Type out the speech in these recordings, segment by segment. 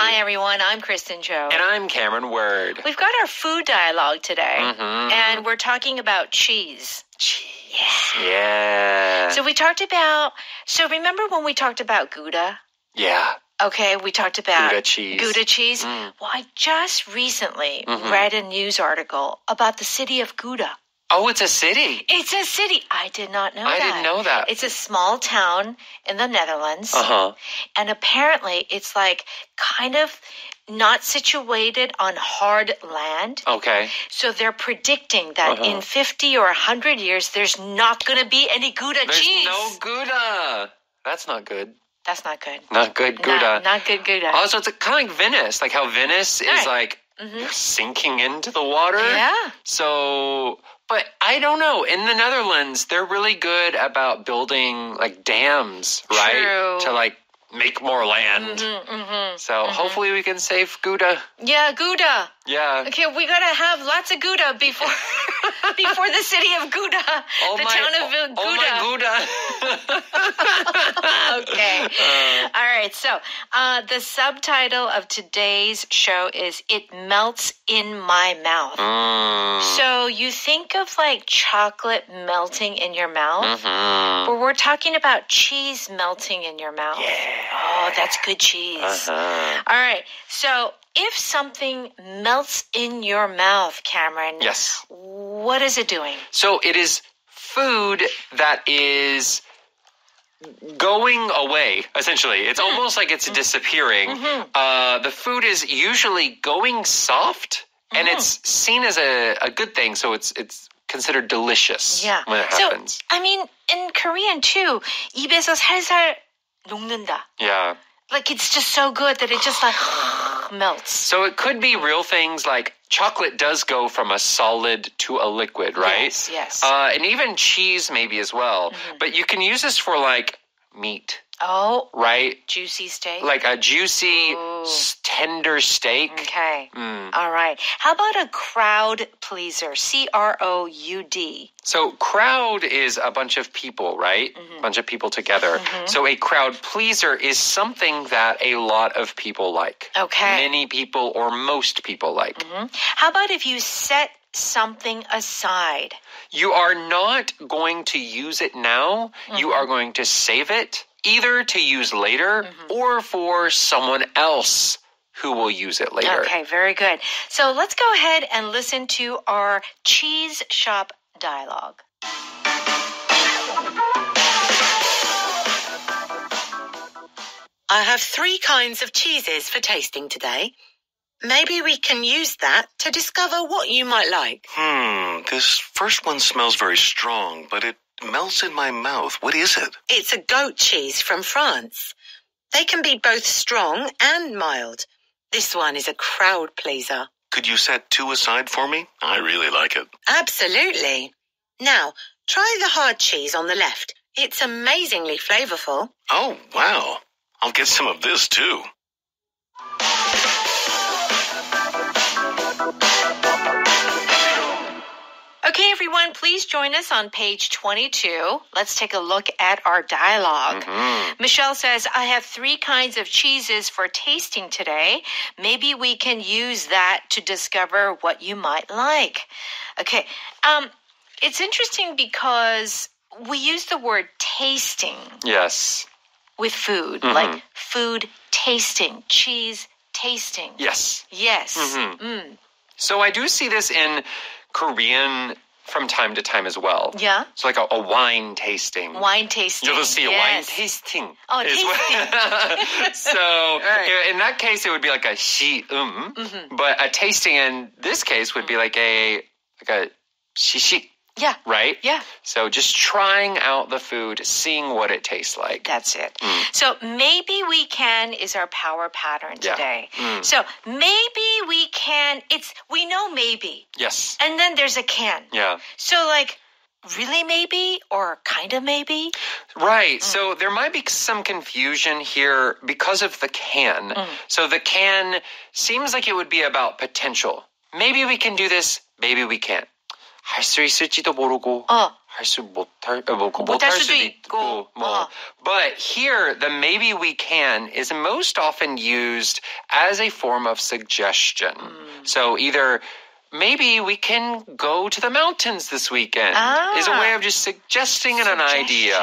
Hi, everyone. I'm Kristen Joe. And I'm Cameron Word. We've got our food dialogue today, and we're talking about cheese. Cheese. Yeah. So remember when we talked about Gouda? Yeah. Okay, we talked about Gouda cheese. Gouda cheese. Well, I just recently read a news article about the city of Gouda. Oh, it's a city. It's a city. I did not know that. I didn't know that. It's a small town in the Netherlands. Uh-huh. And apparently it's like kind of not situated on hard land. Okay. So they're predicting that in 50 or 100 years, there's not going to be any Gouda cheese. There's no Gouda. That's not good. That's not good. Not good Gouda. Not good Gouda. Also, it's kind of like Venice. Like how Venice is like sinking into the water. Yeah. So... But I don't know. In the Netherlands, they're really good about building like dams, right? True. To like make more land. So hopefully we can save Gouda. Yeah, Gouda. Yeah. Okay, we gotta have lots of Gouda before the city of Gouda, town of Gouda. Oh my Gouda. Okay. All right. So the subtitle of today's show is "It Melts in My Mouth." So you think of like chocolate melting in your mouth, but we're talking about cheese melting in your mouth. Yeah. Oh, that's good cheese. All right. So if something melts in your mouth, Cameron, Yes. what is it doing? So it is food that is going away, essentially. It's almost like it's disappearing. The food is usually going soft, and it's seen as a good thing, so it's considered delicious when it happens. So, I mean, in Korean, too, 입에서 살살 녹는다. Yeah. Like, it's just so good that it just like melts. So it could be real things like chocolate does go from a solid to a liquid, right? Yes. And even cheese maybe as well. But you can use this for like meat. Oh. Right? Juicy steak. Like a juicy, tender steak. Okay. All right. How about a crowd pleaser? CROUD. So crowd is a bunch of people, right? A bunch of people together. So a crowd pleaser is something that a lot of people like. Okay. Many people or most people like. How about if you set something aside? You are not going to use it now. You are going to save it either to use later or for someone else who will use it later. Okay, very good. So let's go ahead and listen to our cheese shop dialogue. I have 3 kinds of cheeses for tasting today. Maybe we can use that to discover what you might like. This first one smells very strong, but it melts in my mouth. What is it? It's a goat cheese from France. They can be both strong and mild. This one is a crowd pleaser. Could you set 2 aside for me? I really like it. Absolutely. Now, try the hard cheese on the left. It's amazingly flavorful. Oh, wow. I'll get some of this, too. Okay, everyone, please join us on page 22. Let's take a look at our dialogue. Michelle says, I have 3 kinds of cheeses for tasting today. Maybe we can use that to discover what you might like. Okay, it's interesting because we use the word tasting. Yes. With food, like food tasting, cheese tasting. Yes. Yes. So I do see this in Korean from time to time as well. Yeah. So like a wine tasting. Wine tasting. You'll see a wine tasting. Oh, tasting. So in that case, it would be like a 시음. But a tasting in this case would be like a 시식. Yeah. Right? Yeah. So just trying out the food, seeing what it tastes like. That's it. So maybe we can is our power pattern today. So maybe we can, we know maybe. Yes. And then there's a can. Yeah. So like, really maybe or kind of maybe? Right. So there might be some confusion here because of the can. So the can seems like it would be about potential. Maybe we can do this, maybe we can't. 할 수 있을지도 모르고. 못할 수도 있고. But here, the maybe we can is most often used as a form of suggestion. So either maybe we can go to the mountains this weekend is a way of just suggesting an idea.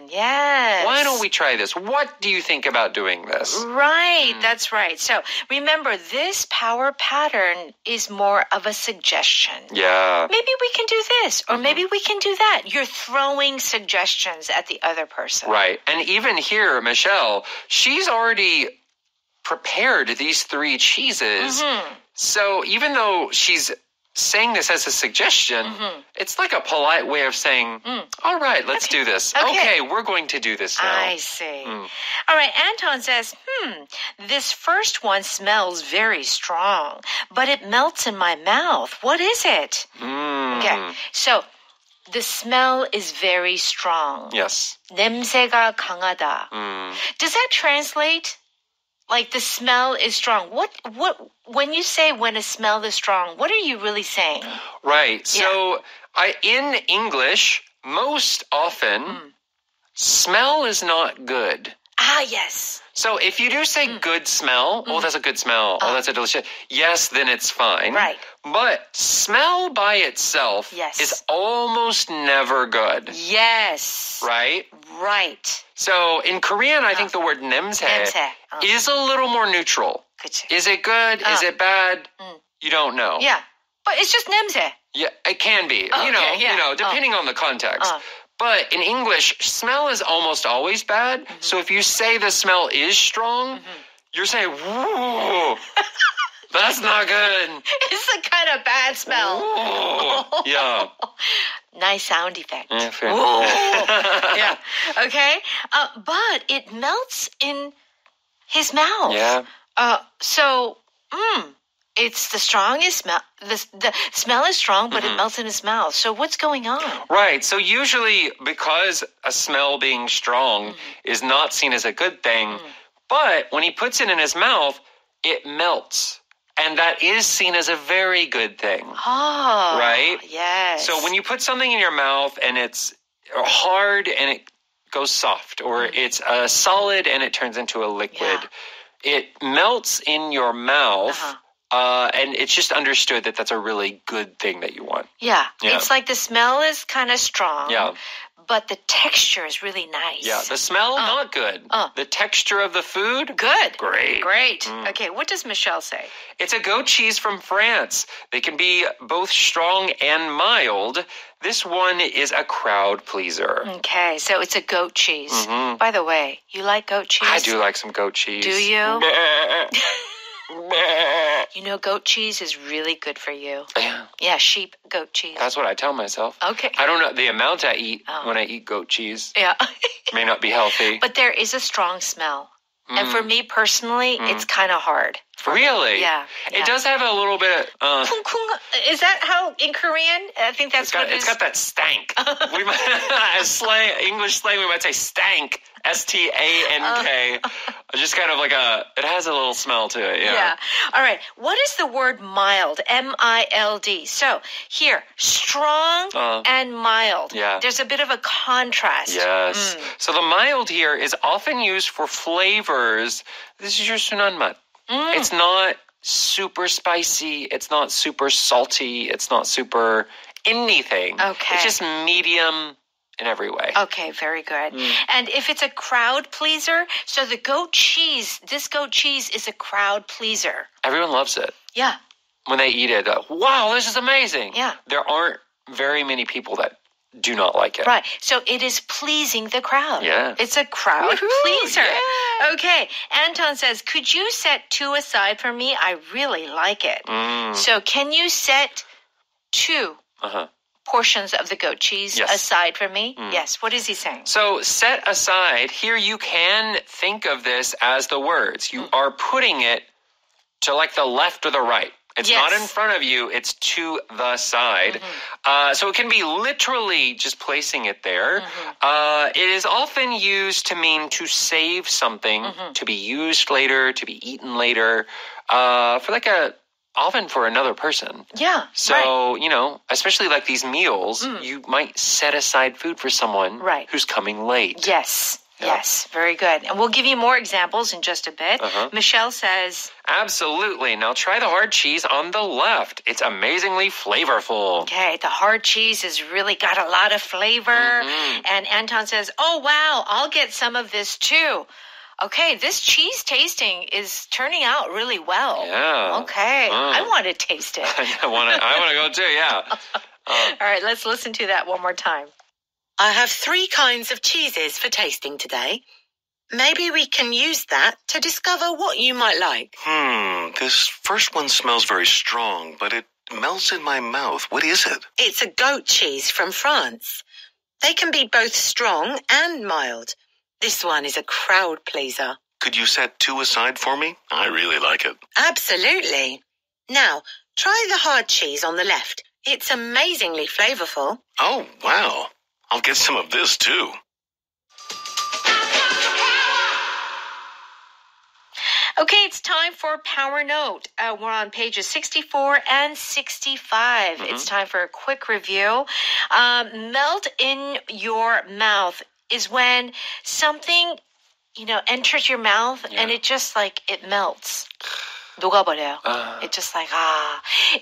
Yes. Why don't we try this? What do you think about doing this? Right, that's right. So remember, this power pattern is more of a suggestion. Yeah. Maybe we can do this, or maybe we can do that. You're throwing suggestions at the other person. Right. And even here, Michelle, she's already prepared these 3 cheeses. So even though she's saying this as a suggestion, it's like a polite way of saying, all right, let's do this. Okay, we're going to do this now. I see. All right, Anton says, this first one smells very strong, but it melts in my mouth. What is it? Okay, so the smell is very strong. Yes. 냄새가 강하다. Does that translate? Like the smell is strong. What when you say when a smell is strong, what are you really saying? Right. So in English, most often, smell is not good. Ah, yes. So if you do say good smell, oh, that's a good smell. Oh, that's a delicious. Yes, then it's fine. Right. But smell by itself is almost never good. Yes. Right? Right. So in Korean, I think the word 냄새 is a little more neutral. 그치. Is it good? Is it bad? You don't know. Yeah. But it's just 냄새. Yeah, it can be. Okay, You know, depending on the context. But in English, smell is almost always bad. So if you say the smell is strong, you're saying, woo, that's not good. It's a kind of bad smell. Ooh. Yeah. Nice sound effect. Yeah, fair. Yeah. Okay. But it melts in his mouth. Yeah. So, it's the strongest smell. The smell is strong, but it melts in his mouth. So what's going on? Right. So usually because a smell being strong is not seen as a good thing, but when he puts it in his mouth, it melts. And that is seen as a very good thing. Oh. Right? Yes. So when you put something in your mouth and it's hard and it goes soft, or it's solid and it turns into a liquid, it melts in your mouth. And it's just understood that that's a really good thing that you want. Yeah. It's like the smell is kind of strong. Yeah. But the texture is really nice. Yeah. The smell, not good. The texture of the food, good. Great. Great. Okay. What does Michelle say? It's a goat cheese from France. They can be both strong and mild. This one is a crowd pleaser. Okay. So it's a goat cheese. By the way, you like goat cheese? I do like some goat cheese. Do you? You know, goat cheese is really good for you. Yeah. Yeah, sheep goat cheese. That's what I tell myself. Okay. I don't know the amount I eat when I eat goat cheese. Yeah. May not be healthy. But there is a strong smell. And for me personally, it's kind of hard. Really? Yeah. It does have a little bit of... Is that how in Korean? I think that's what it is. It's got that stank. We might, as English slang, we might say stank. S-T-A-N-K. Just kind of like it has a little smell to it. Yeah. All right. What is the word mild? M-I-L-D. So here, strong and mild. Yeah. There's a bit of a contrast. Yes. So the mild here is often used for flavors. This is your sunanmat. It's not super spicy. It's not super salty. It's not super anything. Okay. It's just medium in every way. Okay, very good. And if it's a crowd pleaser, so this goat cheese is a crowd pleaser. Everyone loves it. Yeah. When they eat it, wow, this is amazing. Yeah. There aren't very many people that do not like it. Right. So it is pleasing the crowd. Yeah. It's a crowd pleaser. Yeah. Okay. Anton says, could you set 2 aside for me? I really like it. So can you set 2 portions of the goat cheese aside for me? Yes. What is he saying? So set aside, here you can think of this as the words. You are putting it to like the left or the right. It's not in front of you, it's to the side. So it can be literally just placing it there. It is often used to mean to save something, to be used later, to be eaten later, for like a often for another person. Yeah. So, you know, especially like these meals, you might set aside food for someone who's coming late. Yes. Yeah. Yes, very good. And we'll give you more examples in just a bit. Michelle says, Absolutely. Now try the hard cheese on the left. It's amazingly flavorful. okay, the hard cheese has really got a lot of flavor. And Anton says, oh, wow, I'll get some of this too. Okay, this cheese tasting is turning out really well. Yeah. Okay, I want to taste it. I want to go too, yeah. All right, let's listen to that one more time. I have 3 kinds of cheeses for tasting today. Maybe we can use that to discover what you might like. This first one smells very strong, but it melts in my mouth. What is it? It's a goat cheese from France. They can be both strong and mild. This one is a crowd pleaser. Could you set 2 aside for me? I really like it. Absolutely. Now, try the hard cheese on the left. It's amazingly flavorful. Oh, wow. I'll get some of this too. Okay, it's time for Power Note. We're on pages 64 and 65. It's time for a quick review. Melt in your mouth is when something, you know, enters your mouth and it just like, it melts. 녹아버려요. It's just like,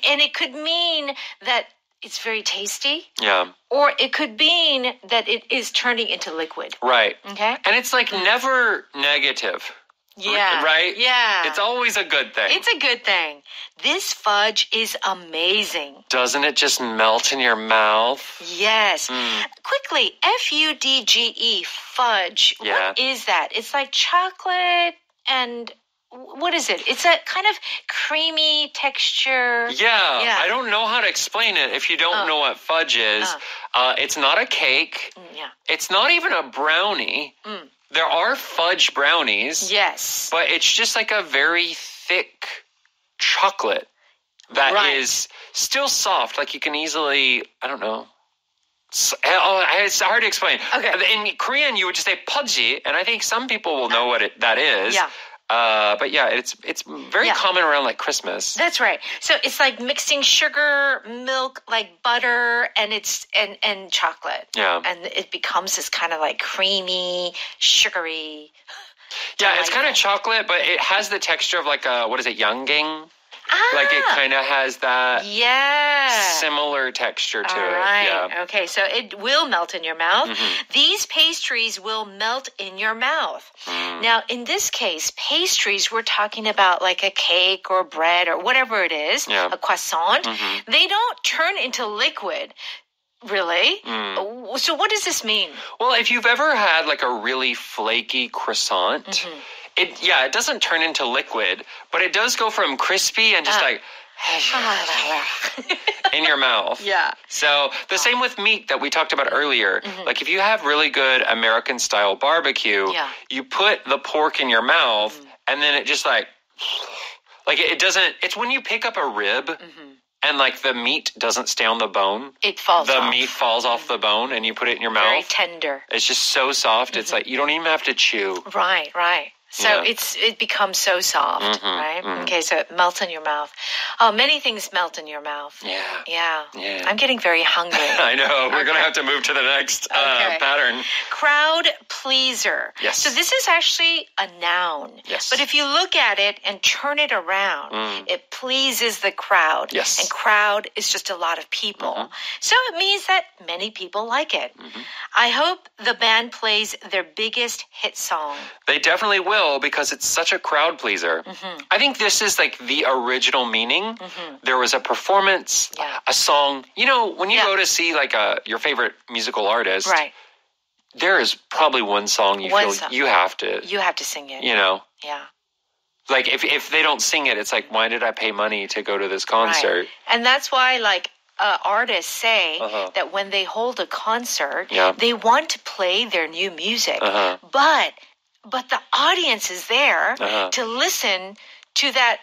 And it could mean that it's very tasty. Yeah. Or it could mean that it is turning into liquid. Right. Okay? And it's like never negative. Yeah. Right? Yeah. It's always a good thing. It's a good thing. This fudge is amazing. Doesn't it just melt in your mouth? Yes. Quickly, F-U-D-G-E, fudge. Yeah. What is that? It's like chocolate and what is it? It's a kind of creamy texture. Yeah. I don't know how to explain it if you don't know what fudge is. It's not a cake. Yeah. It's not even a brownie. There are fudge brownies. Yes. But it's just like a very thick chocolate that is still soft. Like you can easily, I don't know. It's hard to explain. Okay. In Korean, you would just say pudgy, and I think some people will know what that is. Yeah. But yeah, it's very common around like Christmas. That's right. So it's like mixing sugar, milk, like butter, and and chocolate. Yeah. And it becomes this kind of like creamy, sugary. Yeah, it's kind of chocolate, but it has the texture of like a, what is it, yangging? Like it kind of has that similar texture to it. Right. Yeah. Okay, so it will melt in your mouth. These pastries will melt in your mouth. Now, in this case, pastries, we're talking about like a cake or bread or whatever it is, a croissant. They don't turn into liquid. Really? So what does this mean? Well, if you've ever had like a really flaky croissant, it doesn't turn into liquid, but it does go from crispy and just like in your mouth. Yeah. So the same with meat that we talked about earlier. Like if you have really good American style barbecue, you put the pork in your mouth and then it just like it doesn't, it's when you pick up a rib and like the meat doesn't stay on the bone. It falls off. The meat falls off the bone and you put it in your mouth. Very tender. It's just so soft. It's like you don't even have to chew. Right. So it becomes so soft, right? Okay, so it melts in your mouth. Oh, many things melt in your mouth. Yeah. I'm getting very hungry. I know. We're going to have to move to the next pattern. Crowd pleaser. Yes. So this is actually a noun. Yes. But if you look at it and turn it around, it pleases the crowd. Yes. And crowd is just a lot of people. So it means that many people like it. I hope the band plays their biggest hit song. They definitely will because it's such a crowd pleaser. I think this is like the original meaning. There was a performance, a song. You know, when you go to see like your favorite musical artist, there is probably one song you feel you have to sing it. You know? Yeah. Like if they don't sing it, it's like, why did I pay money to go to this concert? Right. And that's why like artists say that when they hold a concert, they want to play their new music. But the audience is there to listen to that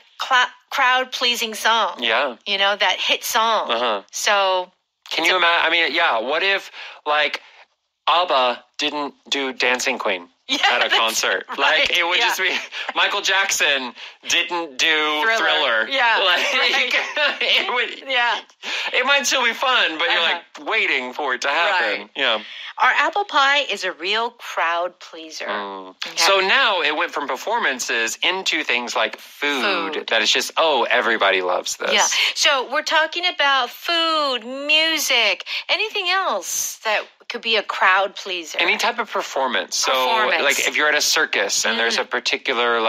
crowd-pleasing song. Yeah. You know, that hit song. So... Can you imagine? I mean, what if, like, ABBA didn't do Dancing Queen at a concert? Right, like, it would just be... Michael Jackson didn't do Thriller. Yeah. Like, Yeah. It might still be fun, but you're like waiting for it to happen. Right. Yeah. Our apple pie is a real crowd pleaser. Okay. So now it went from performances into things like food. That is just, everybody loves this. Yeah. So we're talking about food, music, anything else that could be a crowd pleaser. Any type of performance. So Performance. like if you're at a circus and there's a particular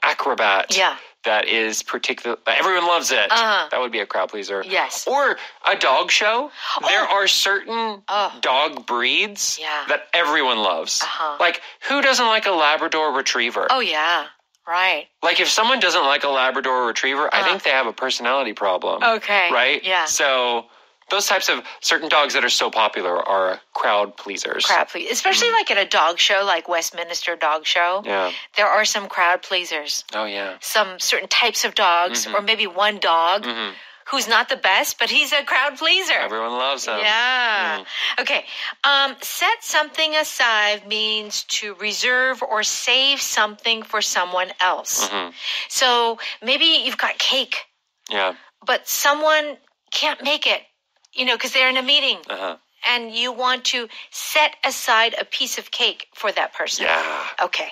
acrobat. Yeah. That is particular. Everyone loves it. That would be a crowd pleaser. Yes. Or a dog show. There are certain dog breeds that everyone loves. Like, who doesn't like a Labrador Retriever? Oh, yeah. Right. Like, if someone doesn't like a Labrador Retriever, I think they have a personality problem. Okay. Right? Yeah. So those types of certain dogs that are so popular are crowd pleasers. Crowd pleasers. Especially like at a dog show, like Westminster Dog Show. Yeah. There are some crowd pleasers. Oh, yeah. Some certain types of dogs, or maybe one dog who's not the best, but he's a crowd pleaser. Everyone loves him. Yeah. Okay. Set something aside means to reserve or save something for someone else. So maybe you've got cake. Yeah. But someone can't make it, because they're in a meeting. And you want to set aside a piece of cake for that person. Yeah. Okay.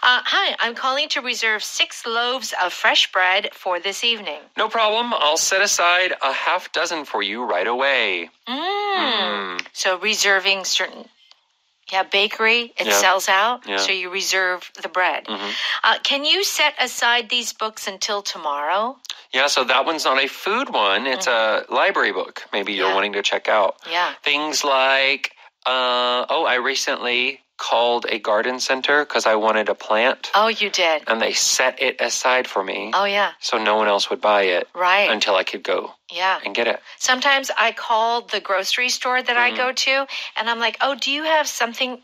Hi, I'm calling to reserve 6 loaves of fresh bread for this evening. No problem. I'll set aside a half dozen for you right away. So reserving certain... Yeah, bakery, it sells out, Yeah. so you reserve the bread. Can you set aside these books until tomorrow? Yeah, so that one's not a food one. It's a library book. Maybe you're wanting to check out. Yeah. Things like, I recently called a garden center because I wanted a plant. Oh, you did. And they set it aside for me. Oh, yeah. So no one else would buy it. Right. Until I could go. Yeah. And get it. Sometimes I call the grocery store that I go to, and I'm like, do you have something,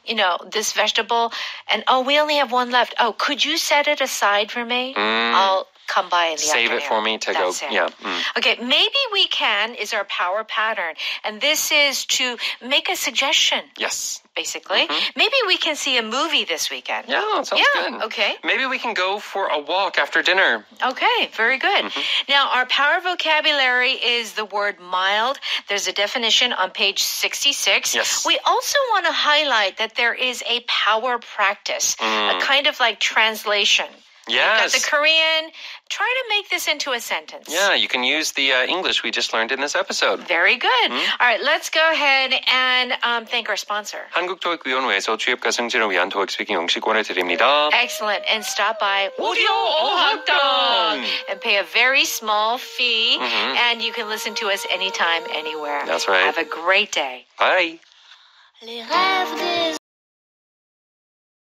this vegetable? And, we only have one left. Oh, could you set it aside for me? I'll come by in the Save afternoon. it for me to That's go. it. Yeah. Okay, maybe we can is our power pattern. And this is to make a suggestion, Yes. basically. Maybe we can see a movie this weekend. Yeah, sounds good. Okay. Maybe we can go for a walk after dinner. Okay, very good. Now, our power vocabulary is the word mild. There's a definition on page 66. Yes. We also want to highlight that there is a power practice, a kind of like translation. Yes. You've got the Korean. Try to make this into a sentence. Yeah, you can use the English we just learned in this episode. Very good. All right, let's go ahead and thank our sponsor. 한국토익위원회에서 취업과 승진을 위한 토익 스피킹 영식권을 드립니다. Excellent. And stop by 오디오 오학당 and pay a very small fee. And you can listen to us anytime, anywhere. That's right. Have a great day. Bye.